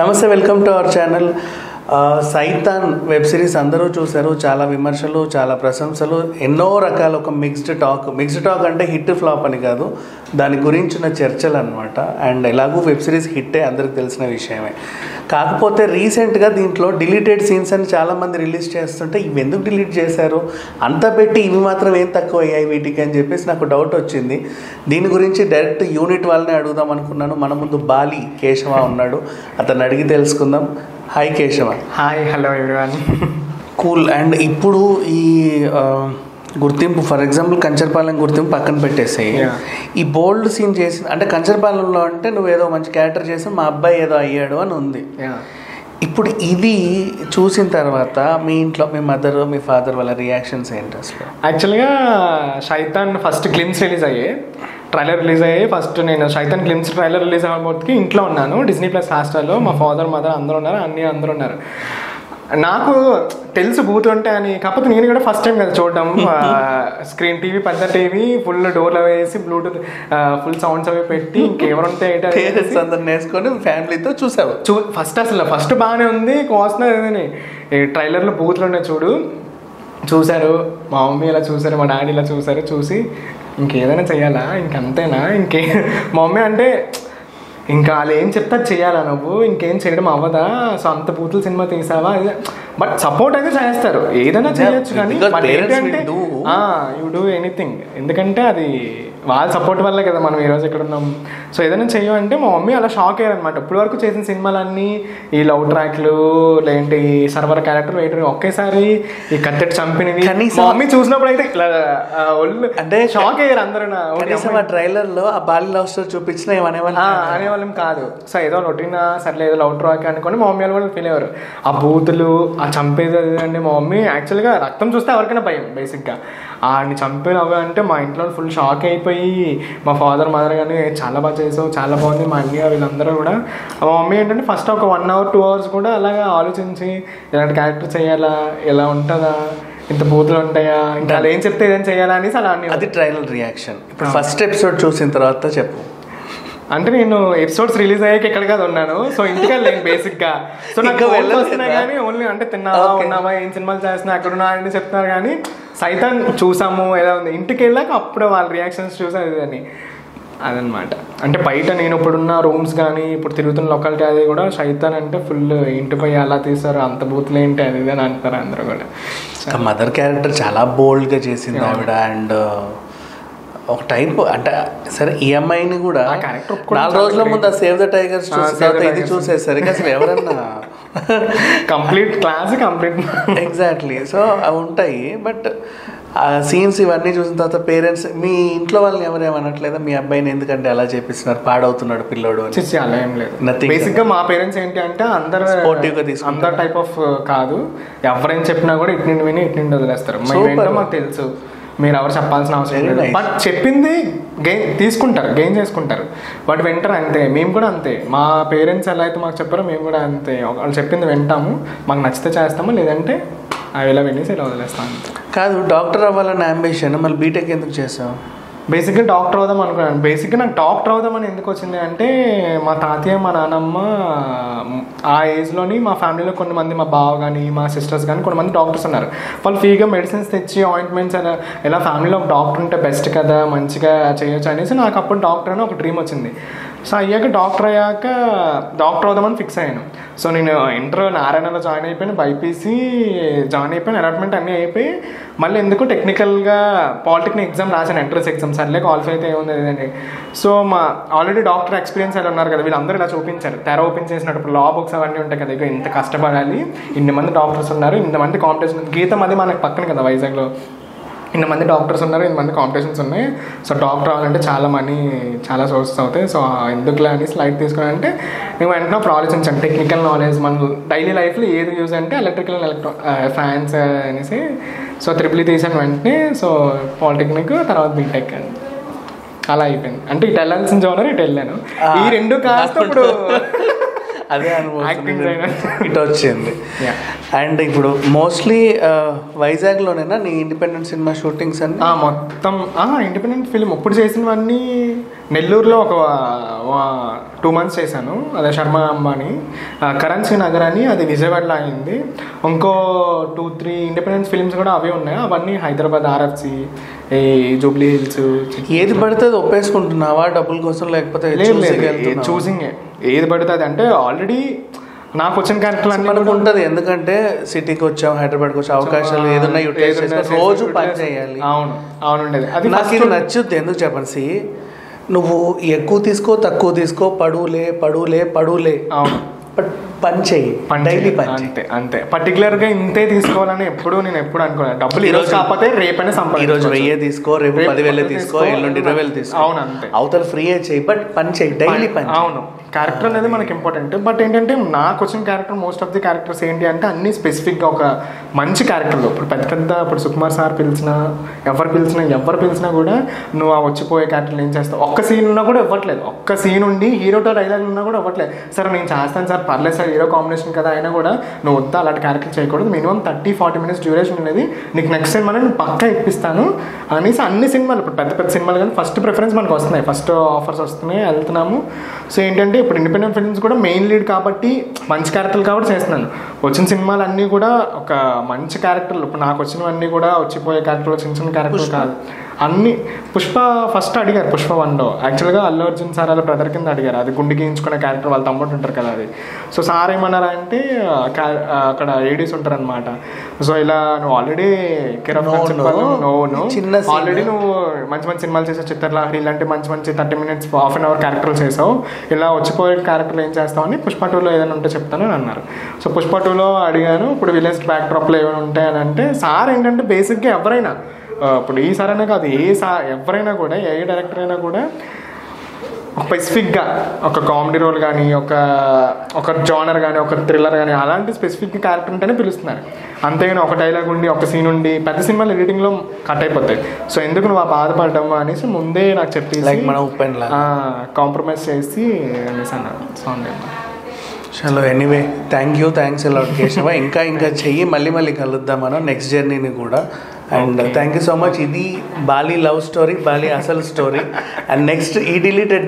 నమస్తే, welcome to our channel. సైతాన్ web series అందరూ చూశారు. చాలా విమర్శలు, చాలా ప్రశంసలు, ఎన్నో రకాల ఒక మిక్స్డ్ టాక్ అంటే హిట్ ఫ్లాప్ అని కాదు, దాని గురించిన చర్చలు అనమాట. అండ్ ఎలాగూ వెబ్ సిరీస్ హిట్టే అందరికి తెలిసిన విషయమే. కాకపోతే రీసెంట్గా దీంట్లో డిలీటెడ్ సీన్స్ అని చాలామంది రిలీజ్ చేస్తుంటే ఇవి ఎందుకు డిలీట్ చేశారు, అంతా పెట్టి ఇవి మాత్రం ఏం తక్కువ అయ్యాయి వీటికి అని చెప్పేసి నాకు డౌట్ వచ్చింది. దీని గురించి డైరెక్ట్ యూనిట్ వాళ్ళని అడుగుదాం అనుకున్నాను. మన ముందు బాలి కేశవ ఉన్నాడు, అతను అడిగి తెలుసుకుందాం. Hi Keshava. Hi, hello everyone. Cool. And ఇప్పుడు ఈ గుర్తింపు, ఫర్ ఎగ్జాంపుల్ కంచర్పాలెం గుర్తింపు పక్కన పెట్టేసాయి. ఈ బోల్డ్ సీన్ చేసి అంటే కంచర్పాలెంలో అంటే నువ్వు ఏదో మంచి క్యారెక్టర్ చేసి మా అబ్బాయి ఏదో అయ్యాడు అని ఉంది. ఇప్పుడు ఇది చూసిన తర్వాత మీ ఇంట్లో మీ మదర్, మీ ఫాదర్ వాళ్ళ రియాక్షన్స్ ఏంటి అసలు? యాక్చువల్గా సైతాన్ ఫస్ట్ గ్లిమ్స్ రిలీజ్ అయ్యాయి, ట్రైలర్ రిలీజ్ అయ్యాయి. ఫస్ట్ నేను సైతాన్ గ్లిమ్స్ ట్రైలర్ రిలీజ్ అవ్వబోతుకి ఇంట్లో ఉన్నాను, డిజ్నీ ప్లస్ హాస్టల్లో. మా ఫాదర్, మదర్ అందరూ ఉన్నారు, అందరూ ఉన్నారు. నాకు తెలుసు బూత్ ఉంటాయి అని, కాకపోతే నేను కూడా ఫస్ట్ టైం కదా చూడడం. స్క్రీన్ టీవీ, పెద్ద టీవీ, ఫుల్ డోర్లు వేసి బ్లూటూత్ ఫుల్ సౌండ్స్ అవి పెట్టి ఇంకెవరు ఉంటాయి వేసుకొని ఫ్యామిలీతో చూసావు. ఫస్ట్ బాగానే ఉంది. కోస్తున్నా ట్రైలర్లో బూత్లు ఉన్నాయి చూశారు. మా మమ్మీ ఇలా చూసారు, మా డాడీ ఇలా చూసారు. చూసి ఇంకేదైనా చెయ్యాలా, ఇంకంతేనా, మా మమ్మీ అంటే ఇంకా వాళ్ళు ఏం చెప్తా చెయ్యాలా, నువ్వు ఇంకేం చేయడం అవ్వదా, సో అంత బూతులు సినిమా తీసావా. బట్ సపోర్ట్ అయితే చేస్తారు, ఏదైనా చేయొచ్చు. కానీ యూ డూ ఎనీథింగ్, ఎందుకంటే అది వాళ్ళ సపోర్ట్ వల్లే కదా మనం ఈరోజు ఎక్కడ ఉన్నాం. సో ఏదైనా చెయ్యమంటే మా మమ్మీ అలా షాక్ అయ్యారనమాట. ఇప్పటి వరకు చేసిన సినిమాలన్నీ ఈ లవ్ ట్రాక్లు, లేదంటే ఈ సర్వర్ క్యారెక్టర్ వేయడం, ఒకేసారి ఈ కత్తెట్ చంపినవి మా మమ్మీ చూసినప్పుడు అయితే ఒళ్ళు అంటే షాక్ అయ్యారు అందరూ. ఆ ట్రైలర్ లో ఆ బాలి లవ్ స్టోరీ చూపించిన అనేవాళ్ళం కాదు. సో ఏదో రొటీన్ సర్లే ఏదో లవ్ ట్రాక్ అనుకోని మా మమ్మీ వాళ్ళు కూడా ఫీల్ అయ్యారు. ఆ బూతులు, ఆ చంపేది అంటే మా మమ్మీ యాక్చువల్గా రక్తం చూస్తే ఎవరికైనా భయం బేసిక్గా. ఆడిని చంపేది అవి అంటే మా ఇంట్లో ఫుల్ షాక్ అయిపోయి, మా ఫాదర్, మదర్ కానీ చాలా బాగా చేసావు, చాలా బాగుంది. మా అన్నయ్య వీళ్ళందరూ కూడా. మా మమ్మీ ఏంటంటే ఫస్ట్ ఒక 1 hour 2 hours కూడా అలాగా ఆలోచించి ఇలాంటి క్యారెక్టర్ చేయాలా, ఎలా ఉంటుందా, ఇంత బూతులు ఉంటాయా, ఇంకా అలా ఏం చెప్తే ఏదైనా చేయాలా అనేసి అలా అన్నీ. అది ట్రైలర్ రియాక్షన్. ఇప్పుడు ఫస్ట్ ఎపిసోడ్ చూసిన తర్వాత చెప్పు. అంటే నేను ఎపిసోడ్స్ రిలీజ్ అయ్యాక ఎక్కడ కాదు ఉన్నాను, సో ఇంటికి వెళ్ళాను బేసిక్గా. సో నాకు వస్తున్నాయి కానీ ఓన్లీ అంటే తిన్నావా, ఉన్నావా, ఏం సినిమాలు చేస్తున్నా, అక్కడ ఉన్నా అని చెప్తున్నారు. కానీ సైతాన్ చూసాము ఎలా ఉంది, ఇంటికి వెళ్ళాక అప్పుడు వాళ్ళ రియాక్షన్స్ చూసాను అని అదనమాట. అంటే బయట నేను ఇప్పుడున్న రూమ్స్ కానీ ఇప్పుడు తిరుగుతున్న లొకాలిటీ అది కూడా సైతాన్ అంటే ఫుల్ ఇంటిపై అలా తీస్తారు, అంత బూతులు ఏంటి అది అని అంటారు అందరూ కూడా. మదర్ క్యారెక్టర్ చాలా బోల్డ్గా చేసింది ఆవిడ. అండ్ ఒక టైప్ అంటే సరే ఈ అమ్మాయిని కూడా 4 రోజుల ముందు ఆ సేవ్ ద టైగర్స్ ఇది చూసేసరికి అసలు ఎవరన్నా complete class complete exactly. So అవి ఉంటాయి. బట్ ఆ సీన్స్ ఇవన్నీ చూసిన తర్వాత పేరెంట్స్, మీ ఇంట్లో వాళ్ళని ఎవరేమనట్లేదా మీ అబ్బాయిని ఎందుకంటే అలా చేపిస్తున్నారు, పాడవుతున్నాడు పిల్లోడు అని? అలా ఏం లేదు. బేసిక్గా మా పేరెంట్స్ ఏంటి అంటే అందరు స్పోర్టివ్గా తీసుకుంటారు, అందరు టైప్ ఆఫ్ కాదు. ఎవరైనా చెప్పినా కూడా ఇటు నుండి విని ఇటు నుండి వదిలేస్తారు. మాకు తెలుసు, మీరు ఎవరు చెప్పాల్సిన అవసరం లేదు. బట్ చెప్పింది గెయిన్ చేసుకుంటారు, బట్ వింటారు అంతే. మేము కూడా అంతే, మా పేరెంట్స్ ఎలా అయితే మాకు చెప్పారో మేము కూడా అంతే. వాళ్ళు చెప్పింది వింటాము, మాకు నచ్చితే చేస్తాము, లేదంటే అవి ఇలా వినేసి ఇలా వదిలేస్తాము. కాదు, డాక్టర్ అవ్వాలన్న అంబిషన్, మళ్ళీ బీటెక్ ఎందుకు చేస్తావు? బేసిక్గా డాక్టర్ అవుదాం అనుకున్నాను. బేసిక్గా నాకు డాక్టర్ అవుదామని ఎందుకు వచ్చింది అంటే, మా తాతయ్య, మా నాన్నమ్మ ఆ ఏజ్లోని మా ఫ్యామిలీలో కొంతమంది, మా బావ కానీ మా సిస్టర్స్ కానీ కొంతమంది డాక్టర్స్ ఉన్నారు. వాళ్ళు ఫ్రీగా మెడిసిన్స్ తెచ్చి ఆయింట్మెంట్స్ ఎలా ఫ్యామిలీలో ఒక డాక్టర్ ఉంటే బెస్ట్ కదా, మంచిగా చేయొచ్చు అనేసి నాకు అప్పుడు డాక్టర్ అని ఒక డ్రీమ్ వచ్చింది. సో డాక్టర్ అయ్యాక డాక్టర్ అవుదామని ఫిక్స్ అయ్యాను. సో నేను ఇంటర్ నారాయణలో జాయిన్ అయిపోయాను, బైపీసీ జాయిన్ అయిపోయాను, అలాట్మెంట్ అన్నీ అయిపోయి మళ్ళీ ఎందుకు టెక్నికల్గా పాలిటెక్నిక్ ఎగ్జామ్ రాశాను, ఎంట్రన్స్ ఎగ్జామ్. సర్లే క్వాలిఫై అయితే ఏముంది లేదండి. సో మా ఆల్రెడీ డాక్టర్ ఎక్స్పీరియన్స్ ఎలా ఉన్నారు కదా, వీళ్ళందరూ ఇలా చూపించారు. తెర ఓపెన్ చేసినప్పుడు లా బుక్స్ అవన్నీ ఉంటాయి కదా, ఇక ఇంత కష్టపడాలి, ఇన్ని మంది డాక్టర్స్ ఉన్నారు, ఇంతమంది కాంపిటీషన్. గీతం అది మనకు పక్కన కదా వైజాగ్లో, ఇంతమంది డాక్టర్స్ ఉన్నారు, ఇంతమంది కాంపిటీషన్స్ ఉన్నాయి. సో డాక్టర్ అవ్వాలంటే చాలా మనీ, చాలా సోర్సెస్ అవుతాయి. సో ఎందుకులే అని లైట్ తీసుకుని అంటే నేను వెంటనే అప్పుడు ఆలోచించాను. టెక్నికల్ నాలెడ్జ్ మన డైలీ లైఫ్లో ఏది యూజ్ అంటే ఎలక్ట్రికల్ ఫ్యాన్స్ అనేసి. సో ట్రిపుల్ తీసాను వెంటనే. సో పాలిటెక్నిక్, తర్వాత బీటెక్ అని అలా అయిపోయింది. అంటే ఇటు వెళ్ళాల్సిన జోనర్ ఇటు వెళ్ళాను. ఈ రెండు కాస్త ఇప్పుడు అదే అనుభవం ఇటు వచ్చింది. అండ్ ఇప్పుడు మోస్ట్లీ వైజాగ్లోనేనా నీ ఇండిపెండెంట్ సినిమా షూటింగ్స్ అన్ని? మొత్తం ఇండిపెండెంట్ ఫిలిం ఇప్పుడు చేసినవన్నీ నెల్లూరులో ఒక 2 months చేశాను, అదే శర్మ అంబానీ. కరెన్సీ నగర్ అని అది విజయవాడలో అయింది. ఇంకో 2-3 ఇండిపెండెన్స్ ఫిలిమ్స్ కూడా అవే ఉన్నాయి. అవన్నీ హైదరాబాద్ ఆర్ఎఫ్సి, ఈ జూబ్లీ హిల్స్. ఏది పడితే అది ఒప్పేసుకుంటున్నావా డబ్బుల కోసం, లేకపోతే చూసింగ్ ఏది పడుతుంది అంటే ఆల్రెడీ నాకు వచ్చిన క్యారెక్టర్ అన్ని మనకు ఉంటుంది. ఎందుకంటే సిటీకి వచ్చాం, హైదరాబాద్కి వచ్చే అవకాశాలు ఏదన్నా యూటిలైజ్ చేసుకొని రోజు పని చేయాలి. అవునండి, అది నాకు ఇది నచ్చుద్ది. ఎందుకు చెప్పండి, నువ్వు ఎక్కువ తీసుకో తక్కువ తీసుకో, పడులే అవును, బట్ పని చెయ్యి, డైలీ పని. అంతే పర్టికులర్గా ఇంతే తీసుకోవాలని నేను ఎప్పుడు అనుకోలేదు. డబ్బులు ఈరోజు కాకపోతే రేపైనా సంపాదించు. ఈరోజు 1000 తీసుకో, రేపు 10,000 తీసుకో, ఎల్లుండి 20,000 తీసుకో. అవును, అంతే. అవతల ఫ్రీ చెయ్యి, బట్ పని చెయ్యి, డైలీ పని. అవును, క్యారెక్టర్ అనేది మనకి ఇంపార్టెంట్. బట్ ఏంటంటే నాకు వచ్చిన character, most of the characters ఏంటి అంటే అన్ని స్పెసిఫిక్గా ఒక మంచి క్యారెక్టర్లు. ఇప్పుడు సుకుమార్ సార్ ఎవరు పిలిచినా కూడా నువ్వు ఆ వచ్చిపోయే క్యారెక్టర్లు ఏం చేస్తావు. ఒక్క సీన్ ఉన్నా కూడా ఇవ్వట్లేదు. ఒక్క సీన్ ఉండి హీరోతో డైలాగ్ ఉన్నా కూడా ఇవ్వట్లేదు. సరే నేను చేస్తాను సార్, పర్లేదు సార్, హీరో కాంబినేషన్ కదా అయినా కూడా నువ్వు వద్దా అలాంటి క్యారెక్టర్ చేయకూడదు. మినిమం 30-40 minutes డ్యూరేషన్ అనేది నీకు నెక్స్ట్ సినిమా నేను పక్కా ఇప్పిస్తాను అనేసి అన్ని సినిమాలు, ఇప్పుడు పెద్ద సినిమాలు కానీ ఫస్ట్ ప్రిఫరెన్స్ మనకు వస్తున్నాయి, ఫస్ట్ ఆఫర్స్ వస్తున్నాయి, వెళ్తున్నాము. సో ఏంటంటే ఇప్పుడు ఇండిపెండెంట్ ఫిల్మ్స్ కూడా మెయిన్ లీడ్ కాబట్టి మంచి క్యారెక్టర్లు కాబట్టి చేస్తున్నాను. వచ్చిన సినిమాలు అన్నీ కూడా ఒక మంచి క్యారెక్టర్లు. ఇప్పుడు నాకు వచ్చినవన్నీ కూడా వచ్చిపోయే క్యారెక్టర్లు, చిన్న క్యారెక్టర్లు కాదు అన్ని. పుష్ప ఫస్ట్ అడిగారు, పుష్ప 1లో యాక్చువల్గా అల్లు అర్జున్ సార్ వాళ్ళ బ్రదర్ కింద అడిగారు. అది గుండె గీయించుకునే క్యారెక్టర్, వాళ్ళ తమ్ముడు ఉంటారు కదా అది. సో సార్ ఏమన్నారంటే అక్కడ ఏడీస్ ఉంటారు అనమాట. సో ఇలా నువ్వు ఆల్రెడీ ఆల్రెడీ నువ్వు మంచి సినిమాలు చేసావు, చిత్రలహరి ఇలాంటి మంచి 30 minutes ½ an hour క్యారెక్టర్లు చేసావు, ఇలా వచ్చిపోయే క్యారెక్టర్లు ఏం చేస్తావు అని పుష్ప 2లో ఏదైనా ఉంటే చెప్తాను అని అన్నారు. సో పుష్ప 2లో అడిగాను, ఇప్పుడు విలేజ్ బ్యాక్ డ్రాప్లో ఏమైనా ఉంటాయని అంటే సార్ ఏంటంటే బేసిక్గా ఎవరైనా, ఇప్పుడు ఈ సార్ అనే కాదు, ఎవరైనా కూడా, ఏ డైరెక్టర్ అయినా కూడా స్పెసిఫిక్గా ఒక కామెడీ రోల్ కానీ, ఒక జానర్ కానీ, ఒక థ్రిల్లర్ కానీ అలాంటి స్పెసిఫిక్ క్యారెక్టర్ ఉంటేనే పిలుస్తున్నారు. అంతేగాని ఒక డైలాగ్ ఉండి, ఒక సీన్ ఉండి, పెద్ద సినిమాలు ఎడిటింగ్లో కట్ అయిపోతాయి. సో ఎందుకు నువ్వు బాధపడ్డాము అనేసి ముందే నాకు చెప్పేసి కాంప్రమైజ్ చేసి అనేసి అన్నారు. సో చలో, ఎనీవే థ్యాంక్స్ అలాట్ కేశవ. ఇంకా చెయ్యి, మళ్ళీ కలుద్దాం మనం నెక్స్ట్ జర్నీని కూడా. And thank you so much. ఇది బాలీ లవ్ స్టోరీ, బాలీ అసలు స్టోరీ. అండ్ నెక్స్ట్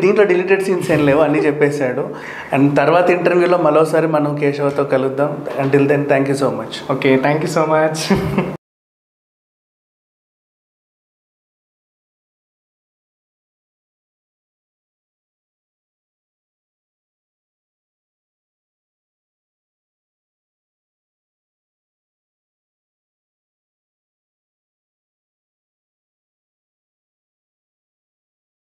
దీంట్లో డిలీటెడ్ సీన్స్ ఏం లేవు, అన్నీ చెప్పేశాడు. అండ్ తర్వాత ఇంటర్వ్యూలో మరోసారి మనం కేశవతో కలుద్దాం. Until then thank you so much. Okay, thank you so much.